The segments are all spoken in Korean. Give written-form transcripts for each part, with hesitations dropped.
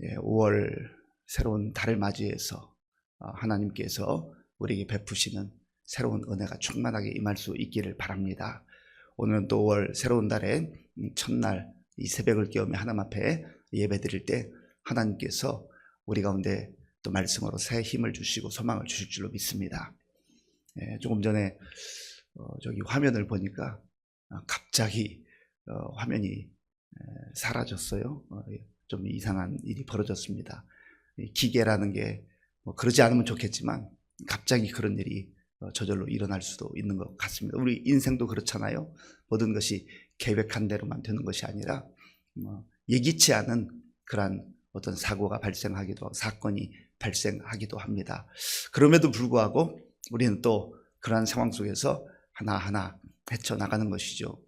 5월 새로운 달을 맞이해서 하나님께서 우리에게 베푸시는 새로운 은혜가 충만하게 임할 수 있기를 바랍니다. 오늘은 또 5월 새로운 달의 첫날 이 새벽을 깨우며 하나님 앞에 예배드릴 때 하나님께서 우리 가운데 또 말씀으로 새 힘을 주시고 소망을 주실 줄로 믿습니다. 조금 전에 저기 화면을 보니까 갑자기 화면이 사라졌어요. 좀 이상한 일이 벌어졌습니다. 기계라는 게 뭐 그러지 않으면 좋겠지만 갑자기 그런 일이 저절로 일어날 수도 있는 것 같습니다. 우리 인생도 그렇잖아요. 모든 것이 계획한 대로만 되는 것이 아니라 예기치 않은 그러한 어떤 사고가 발생하기도 하고 사건이 발생하기도 합니다. 그럼에도 불구하고 우리는 또 그러한 상황 속에서 하나하나 헤쳐나가는 것이죠.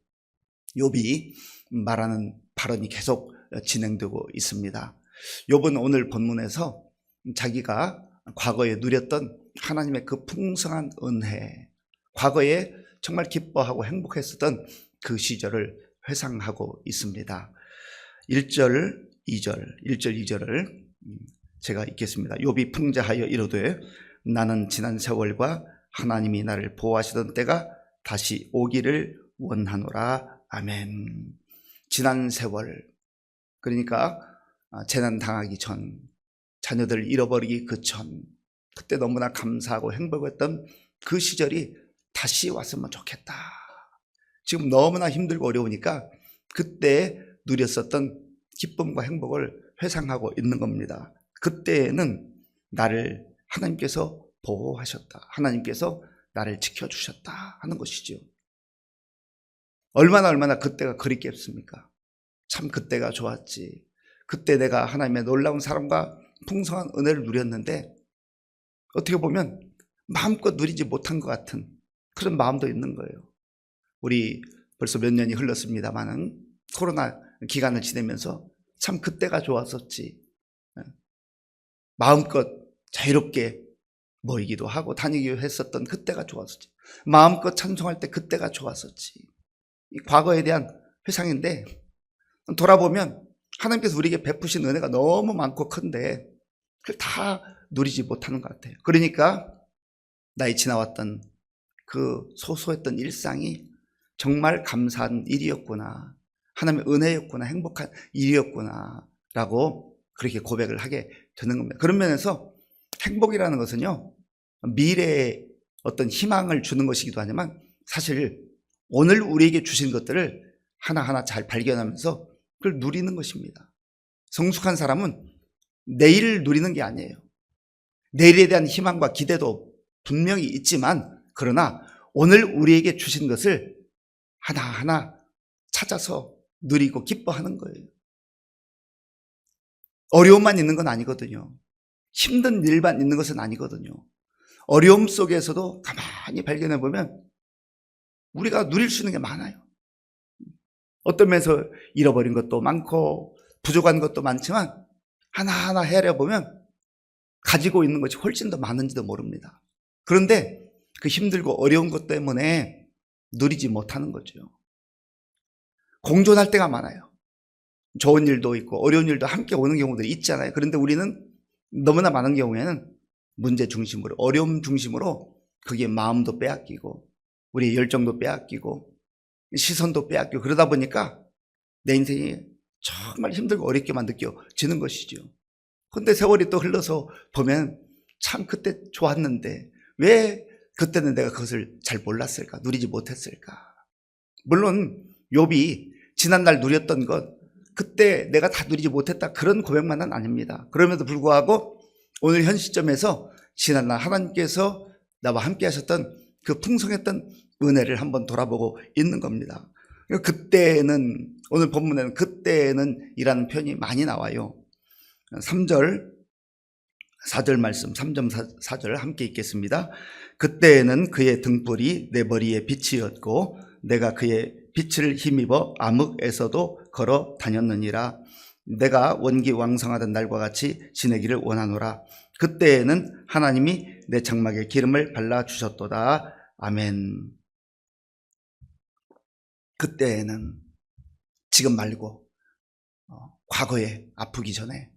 욥이 말하는 발언이 계속 진행되고 있습니다. 욥은 오늘 본문에서 자기가 과거에 누렸던 하나님의 그 풍성한 은혜, 과거에 정말 기뻐하고 행복했었던 그 시절을 회상하고 있습니다. 1절, 2절을 제가 읽겠습니다. 욥이 풍자하여 이르되 나는 지난 세월과 하나님이 나를 보호하시던 때가 다시 오기를 원하노라. 아멘. 지난 세월, 그러니까 재난 당하기 전, 자녀들 잃어버리기 그 전, 그때 너무나 감사하고 행복했던 그 시절이 다시 왔으면 좋겠다. 지금 너무나 힘들고 어려우니까 그때 누렸었던 기쁨과 행복을 회상하고 있는 겁니다. 그때는 나를 하나님께서 보호하셨다. 하나님께서 나를 지켜주셨다 하는 것이죠. 얼마나 그때가 그립겠습니까? 참 그때가 좋았지. 그때 내가 하나님의 놀라운 사랑과 풍성한 은혜를 누렸는데 어떻게 보면 마음껏 누리지 못한 것 같은 그런 마음도 있는 거예요. 우리 벌써 몇 년이 흘렀습니다마는 코로나 기간을 지내면서 참 그때가 좋았었지. 마음껏 자유롭게 모이기도 하고 다니기도 했었던 그때가 좋았었지. 마음껏 찬송할 때 그때가 좋았었지. 이 과거에 대한 회상인데 돌아보면 하나님께서 우리에게 베푸신 은혜가 너무 많고 큰데 그걸 다 누리지 못하는 것 같아요. 그러니까 나이 지나왔던 그 소소했던 일상이 정말 감사한 일이었구나, 하나님의 은혜였구나, 행복한 일이었구나 라고 그렇게 고백을 하게 되는 겁니다. 그런 면에서 행복이라는 것은요, 미래에 어떤 희망을 주는 것이기도 하지만 사실 오늘 우리에게 주신 것들을 하나하나 잘 발견하면서 그걸 누리는 것입니다. 성숙한 사람은 내일을 누리는 게 아니에요. 내일에 대한 희망과 기대도 분명히 있지만 그러나 오늘 우리에게 주신 것을 하나하나 찾아서 누리고 기뻐하는 거예요. 어려움만 있는 건 아니거든요. 힘든 일만 있는 것은 아니거든요. 어려움 속에서도 가만히 발견해 보면 우리가 누릴 수 있는 게 많아요. 어떤 면에서 잃어버린 것도 많고 부족한 것도 많지만 하나하나 헤아려 보면 가지고 있는 것이 훨씬 더 많은지도 모릅니다. 그런데 그 힘들고 어려운 것 때문에 누리지 못하는 거죠. 공존할 때가 많아요. 좋은 일도 있고 어려운 일도 함께 오는 경우들이 있잖아요. 그런데 우리는 너무나 많은 경우에는 문제 중심으로, 어려움 중심으로 거기에 마음도 빼앗기고 우리의 열정도 빼앗기고 시선도 빼앗기고 그러다 보니까 내 인생이 정말 힘들고 어렵게만 느껴지는 것이죠. 근데 세월이 또 흘러서 보면 참 그때 좋았는데 왜 그때는 내가 그것을 잘 몰랐을까, 누리지 못했을까. 물론 욥이 지난날 누렸던 것, 그때 내가 다 누리지 못했다 그런 고백만은 아닙니다. 그럼에도 불구하고 오늘 현 시점에서 지난날 하나님께서 나와 함께 하셨던 그 풍성했던 은혜를 한번 돌아보고 있는 겁니다. 그때는, 오늘 본문에는 그때는 이라는 표현이 많이 나와요. 3절, 4절 말씀, 3점 4절 함께 읽겠습니다. 그때에는 그의 등불이 내 머리에 빛이었고 내가 그의 빛을 힘입어 암흑에서도 걸어 다녔느니라. 내가 원기왕성하던 날과 같이 지내기를 원하노라. 그때에는 하나님이 내 장막에 기름을 발라주셨도다. 아멘. 그때에는 지금 말고 과거에 아프기 전에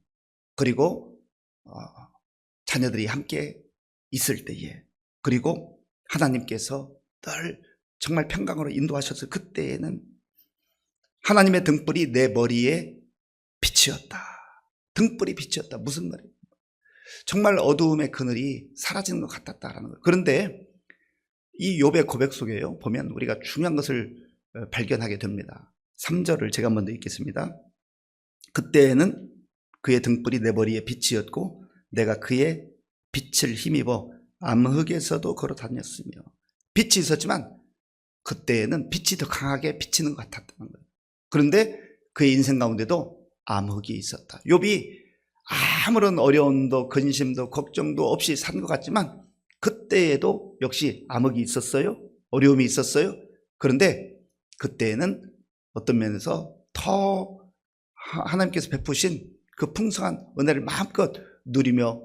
그리고 자녀들이 함께 있을 때에, 그리고 하나님께서 늘 정말 평강으로 인도하셔서 그때에는 하나님의 등불이 내 머리에 빛이었다. 등불이 빛이었다. 무슨 말이에요? 정말 어두움의 그늘이 사라지는 것 같았다라는 거예요. 그런데 이 욥의 고백 속에요, 보면 우리가 중요한 것을 발견하게 됩니다. 3절을 제가 먼저 읽겠습니다. 그때에는 그의 등불이 내 머리에 빛이었고 내가 그의 빛을 힘입어 암흑에서도 걸어 다녔으며. 빛이 있었지만 그때에는 빛이 더 강하게 비치는 것 같았다는 거예요. 그런데 그의 인생 가운데도 암흑이 있었다. 욥이 아무런 어려움도 근심도 걱정도 없이 산 것 같지만 그때에도 역시 암흑이 있었어요. 어려움이 있었어요. 그런데 그때에는 어떤 면에서 더 하나님께서 베푸신 그 풍성한 은혜를 마음껏 누리며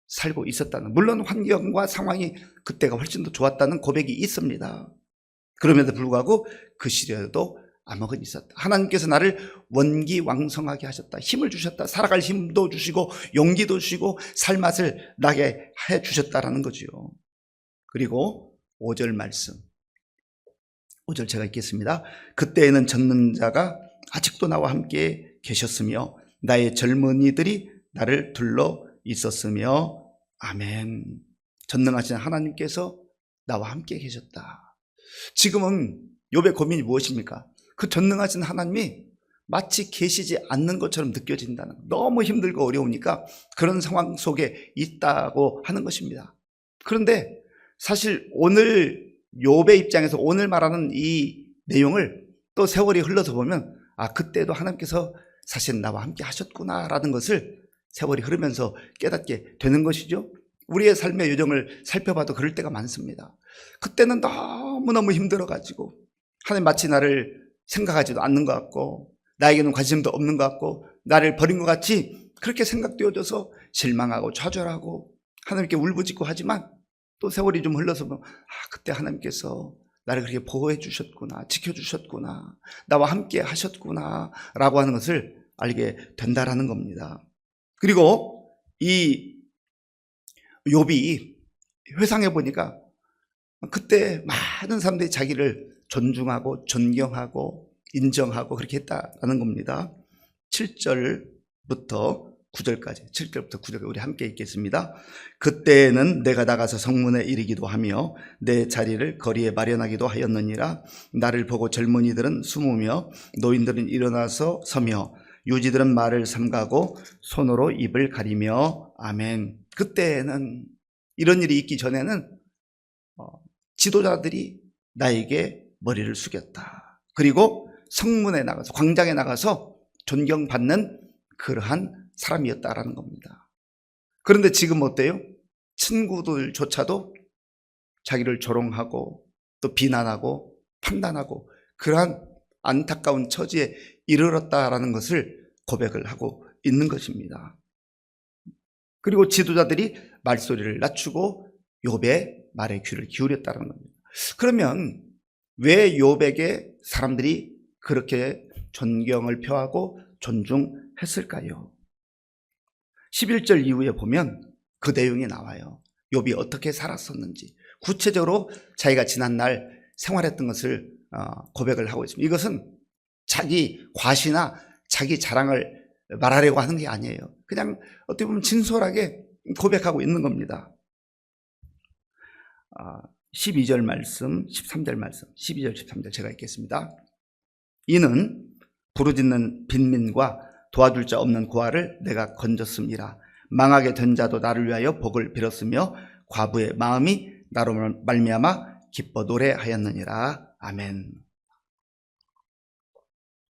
살고 있었다는, 물론 환경과 상황이 그때가 훨씬 더 좋았다는 고백이 있습니다. 그럼에도 불구하고 그 시절에도 암흑은 있었다. 하나님께서 나를 원기왕성하게 하셨다. 힘을 주셨다. 살아갈 힘도 주시고 용기도 주시고 살맛을 나게 해 주셨다라는 거죠. 그리고 5절 말씀, 5절 제가 읽겠습니다. 그때에는 전능자가 아직도 나와 함께 계셨으며 나의 젊은이들이 나를 둘러 있었으며. 아멘. 전능하신 하나님께서 나와 함께 계셨다. 지금은 욥의 고민이 무엇입니까? 그 전능하신 하나님이 마치 계시지 않는 것처럼 느껴진다는, 너무 힘들고 어려우니까 그런 상황 속에 있다고 하는 것입니다. 그런데 사실 오늘 욥의 입장에서 오늘 말하는 이 내용을 또 세월이 흘러서 보면 그때도 하나님께서 사실 나와 함께 하셨구나라는 것을 세월이 흐르면서 깨닫게 되는 것이죠. 우리의 삶의 여정을 살펴봐도 그럴 때가 많습니다. 그때는 너무너무 힘들어가지고 하나님 마치 나를 생각하지도 않는 것 같고 나에게는 관심도 없는 것 같고 나를 버린 것 같이 그렇게 생각되어져서 실망하고 좌절하고 하나님께 울부짖고 하지만 또 세월이 좀 흘러서 보면 그때 하나님께서 나를 그렇게 보호해 주셨구나, 지켜주셨구나, 나와 함께 하셨구나 라고 하는 것을 알게 된다라는 겁니다. 그리고 이 욥이 회상해 보니까 그때 많은 사람들이 자기를 존중하고 존경하고 인정하고 그렇게 했다라는 겁니다. 7절부터 9절까지, 7절부터 9절까지 우리 함께 읽겠습니다. 그때에는 내가 나가서 성문에 이르기도 하며 내 자리를 거리에 마련하기도 하였느니라. 나를 보고 젊은이들은 숨으며 노인들은 일어나서 서며 유지들은 말을 삼가고 손으로 입을 가리며. 아멘. 그때에는, 이런 일이 있기 전에는 지도자들이 나에게 머리를 숙였다. 그리고 성문에 나가서, 광장에 나가서 존경받는 그러한 사람이었다라는 겁니다. 그런데 지금 어때요? 친구들조차도 자기를 조롱하고 또 비난하고 판단하고 그러한 안타까운 처지에 이르렀다라는 것을 고백을 하고 있는 것입니다. 그리고 지도자들이 말소리를 낮추고 욥의 말에 귀를 기울였다는 겁니다. 그러면 왜 욥에게 사람들이 그렇게 존경을 표하고 존중했을까요? 11절 이후에 보면 그 내용이 나와요. 욥이 어떻게 살았었는지, 구체적으로 자기가 지난날 생활했던 것을 고백을 하고 있습니다. 이것은 자기 과시나 자기 자랑을 말하려고 하는 게 아니에요. 그냥 어떻게 보면 진솔하게 고백하고 있는 겁니다. 12절 말씀, 13절 말씀, 12절, 13절 제가 읽겠습니다. 이는 부르짖는 빈민과 도와줄 자 없는 고아를 내가 건졌습니다. 망하게 된 자도 나를 위하여 복을 빌었으며 과부의 마음이 나로 말미암아 기뻐 노래하였느니라. 아멘.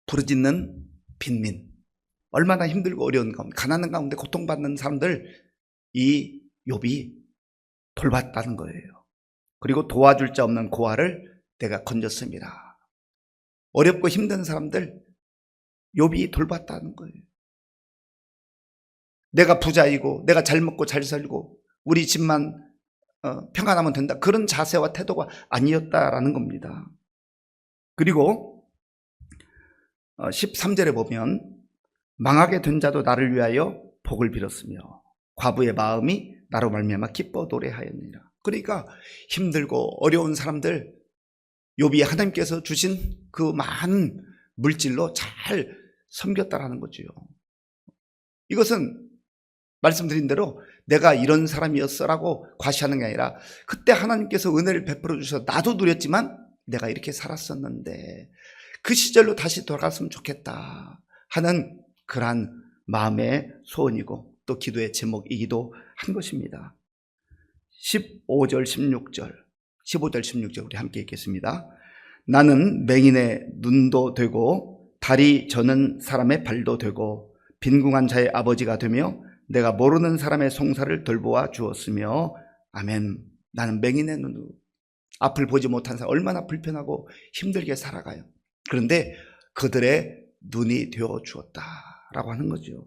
부르짖는 빈민, 얼마나 힘들고 어려운 가운데, 가난한 가운데 고통받는 사람들, 이 욥이 돌봤다는 거예요. 그리고 도와줄 자 없는 고아를 내가 건졌습니다. 어렵고 힘든 사람들 욥이 돌봤다는 거예요. 내가 부자이고 내가 잘 먹고 잘 살고 우리 집만 평안하면 된다, 그런 자세와 태도가 아니었다라는 겁니다. 그리고 13절에 보면 망하게 된 자도 나를 위하여 복을 빌었으며 과부의 마음이 나로 말미암아 기뻐 노래하였느니라. 그러니까 힘들고 어려운 사람들 욥이 하나님께서 주신 그 많은 물질로 잘 섬겼다라는 거죠. 이것은 말씀드린 대로 내가 이런 사람이었어라고 과시하는 게 아니라 그때 하나님께서 은혜를 베풀어 주셔서 나도 누렸지만 내가 이렇게 살았었는데 그 시절로 다시 돌아갔으면 좋겠다 하는 그러한 마음의 소원이고 또 기도의 제목이기도 한 것입니다. 15절 16절 우리 함께 읽겠습니다. 나는 맹인의 눈도 되고 다리 저는 사람의 발도 되고 빈궁한 자의 아버지가 되며 내가 모르는 사람의 송사를 돌보아 주었으며 아멘. 나는 맹인의 눈으로 앞을 보지 못한 사람 얼마나 불편하고 힘들게 살아가요. 그런데 그들의 눈이 되어 주었다라고 하는 거죠.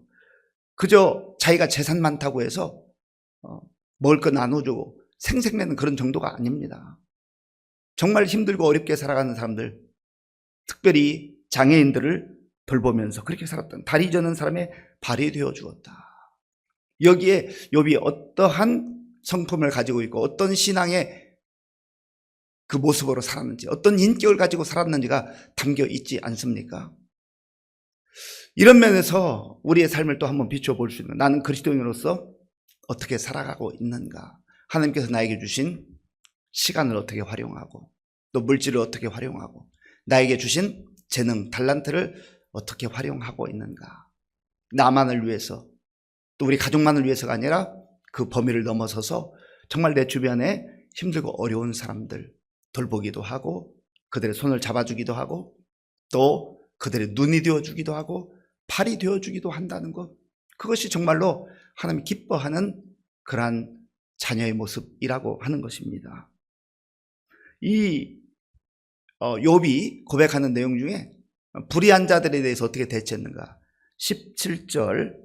그저 자기가 재산 많다고 해서 먹을 거 나눠주고 생색내는 그런 정도가 아닙니다. 정말 힘들고 어렵게 살아가는 사람들, 특별히 장애인들을 돌보면서 그렇게 살았던 다리 저는 사람의 발이 되어 주었다. 여기에 욥이 어떠한 성품을 가지고 있고 어떤 신앙의 그 모습으로 살았는지 어떤 인격을 가지고 살았는지가 담겨 있지 않습니까? 이런 면에서 우리의 삶을 또 한번 비춰볼 수 있는 나는 그리스도인으로서 어떻게 살아가고 있는가, 하나님께서 나에게 주신 시간을 어떻게 활용하고 또 물질을 어떻게 활용하고 나에게 주신 재능, 달란트를 어떻게 활용하고 있는가, 나만을 위해서 또 우리 가족만을 위해서가 아니라 그 범위를 넘어서서 정말 내 주변에 힘들고 어려운 사람들 돌보기도 하고 그들의 손을 잡아주기도 하고 또 그들의 눈이 되어주기도 하고 팔이 되어주기도 한다는 것, 그것이 정말로 하나님이 기뻐하는 그러한 자녀의 모습이라고 하는 것입니다. 이 욥이 고백하는 내용 중에 불의한 자들에 대해서 어떻게 대처했는가, 17절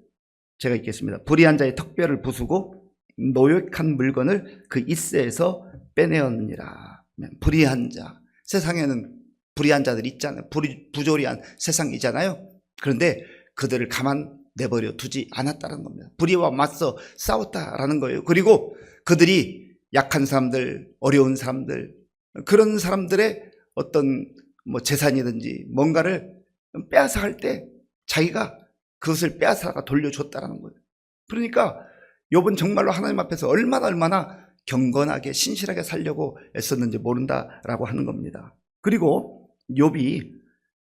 제가 읽겠습니다. 불의한 자의 턱뼈를 부수고 노획한 물건을 그 이새에서 빼내었느니라. 불의한 자, 세상에는 불의한 자들이 있잖아요. 부조리한 세상이잖아요. 그런데 그들을 가만 내버려 두지 않았다는 겁니다. 불의와 맞서 싸웠다라는 거예요. 그리고 그들이 약한 사람들, 어려운 사람들, 그런 사람들의 어떤 재산이든지 뭔가를 빼앗아 갈 때 자기가 그것을 빼앗아가 돌려줬다라는 거예요. 그러니까 욥은 정말로 하나님 앞에서 얼마나 경건하게 신실하게 살려고 애썼는지 모른다라고 하는 겁니다. 그리고 욥이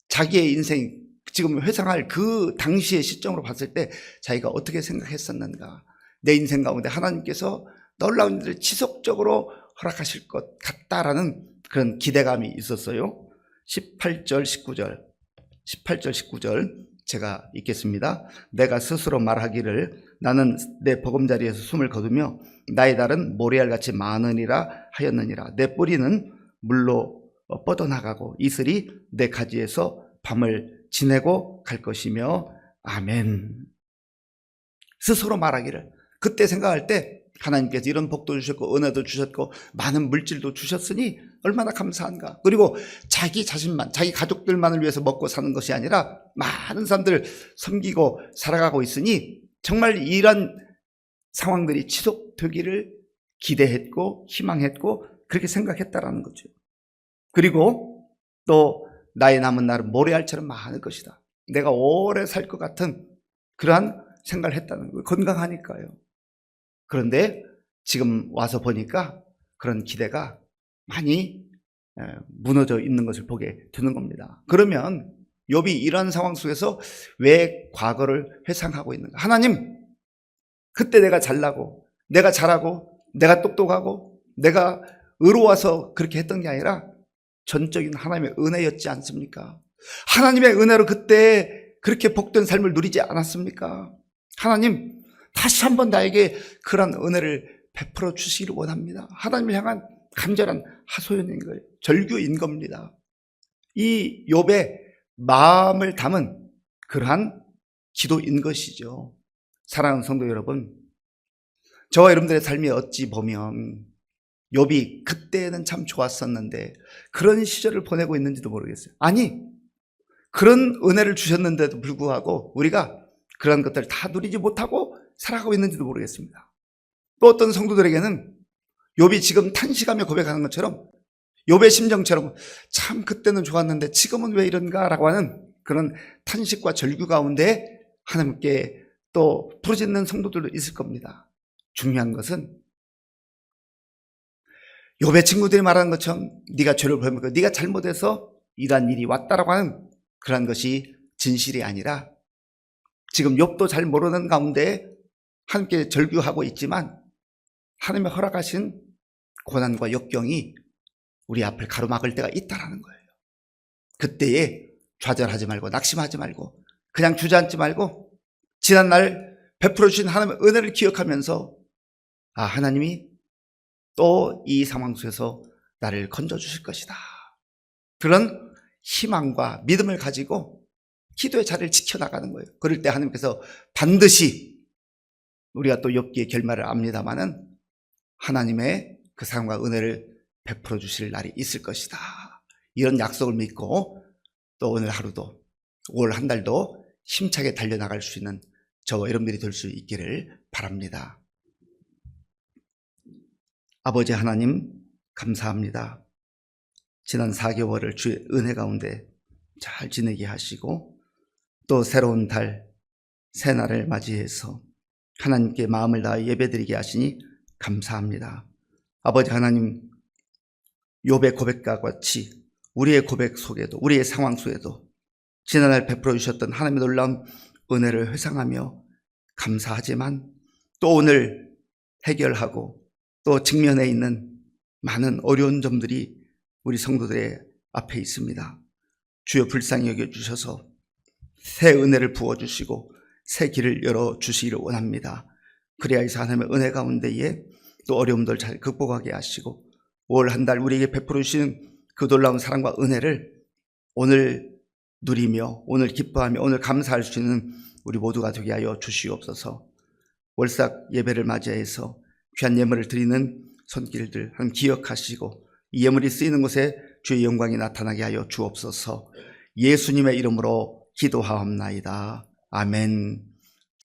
자기의 인생 지금 회상할 그 당시의 시점으로 봤을 때 자기가 어떻게 생각했었는가, 내 인생 가운데 하나님께서 놀라운 일을 지속적으로 허락하실 것 같다라는 그런 기대감이 있었어요. 18절 19절 제가 읽겠습니다. 내가 스스로 말하기를 나는 내 보금자리에서 숨을 거두며 나의 달은 모래알같이 많으니라 하였느니라. 내 뿌리는 물로 뻗어나가고 이슬이 내 가지에서 밤을 지내고 갈 것이며 아멘. 스스로 말하기를, 그때 생각할 때 하나님께서 이런 복도 주셨고 은혜도 주셨고 많은 물질도 주셨으니 얼마나 감사한가. 그리고 자기 자신만, 자기 가족들만을 위해서 먹고 사는 것이 아니라 많은 사람들을 섬기고 살아가고 있으니 정말 이런 상황들이 지속되기를 기대했고 희망했고 그렇게 생각했다라는 거죠. 그리고 또 나의 남은 날은 모래알처럼 많을 것이다. 내가 오래 살 것 같은 그러한 생각을 했다는 거예요. 건강하니까요. 그런데 지금 와서 보니까 그런 기대가 많이 무너져 있는 것을 보게 되는 겁니다. 그러면 욥이 이런 상황 속에서 왜 과거를 회상하고 있는가? 하나님, 그때 내가 잘나고 내가 잘하고 내가 똑똑하고 내가 의로워서 그렇게 했던 게 아니라 전적인 하나님의 은혜였지 않습니까? 하나님의 은혜로 그때 그렇게 복된 삶을 누리지 않았습니까? 하나님, 다시 한번 나에게 그런 은혜를 베풀어 주시기를 원합니다. 하나님을 향한 간절한 하소연인 거예요. 절규인 겁니다. 이 욥의 마음을 담은 그러한 기도인 것이죠. 사랑하는 성도 여러분, 저와 여러분들의 삶이 어찌 보면 욥이 그때는 참 좋았었는데 그런 시절을 보내고 있는지도 모르겠어요. 아니, 그런 은혜를 주셨는데도 불구하고 우리가 그런 것들을 다 누리지 못하고 살아가고 있는지도 모르겠습니다. 또 어떤 성도들에게는 욥이 지금 탄식하며 고백하는 것처럼 욥의 심정처럼 참 그때는 좋았는데 지금은 왜 이런가 라고 하는 그런 탄식과 절규 가운데 하나님께 또 부르짖는 성도들도 있을 겁니다. 중요한 것은 욥의 친구들이 말하는 것처럼 네가 죄를 범했고 네가 잘못해서 이러한 일이 왔다라고 하는 그런 것이 진실이 아니라 지금 욥도 잘 모르는 가운데 하나님께 절규하고 있지만 하나님의 허락하신 고난과 역경이 우리 앞을 가로막을 때가 있다라는 거예요. 그때에 좌절하지 말고 낙심하지 말고 그냥 주저앉지 말고 지난날 베풀어 주신 하나님의 은혜를 기억하면서 하나님이 또 이 상황 속에서 나를 건져주실 것이다. 그런 희망과 믿음을 가지고 기도의 자리를 지켜나가는 거예요. 그럴 때 하나님께서 반드시 우리가 또 욥기의 결말을 압니다마는 하나님의 그 사랑과 은혜를 베풀어 주실 날이 있을 것이다. 이런 약속을 믿고 또 오늘 하루도 올 한 달도 힘차게 달려나갈 수 있는 저와 여러분들이 될 수 있기를 바랍니다. 아버지 하나님 감사합니다. 지난 4개월을 주의 은혜 가운데 잘 지내게 하시고 또 새로운 달, 새날을 맞이해서 하나님께 마음을 다해 예배드리게 하시니 감사합니다. 아버지 하나님, 욥의 고백과 같이 우리의 고백 속에도 우리의 상황 속에도 지난날 베풀어 주셨던 하나님의 놀라운 은혜를 회상하며 감사하지만 또 오늘 해결하고 또 직면해 있는 많은 어려운 점들이 우리 성도들의 앞에 있습니다. 주여 불쌍히 여겨주셔서 새 은혜를 부어주시고 새 길을 열어주시기를 원합니다. 그래야 해서 하나님의 은혜 가운데에 또 어려움들 잘 극복하게 하시고 올 한 달 우리에게 베풀어 주시는 그 놀라운 사랑과 은혜를 오늘 누리며 오늘 기뻐하며 오늘 감사할 수 있는 우리 모두가 되게 하여 주시옵소서. 월삭 예배를 맞이해서 귀한 예물을 드리는 손길들 하나님 기억하시고 이 예물이 쓰이는 곳에 주의 영광이 나타나게 하여 주옵소서. 예수님의 이름으로 기도하옵나이다. 아멘.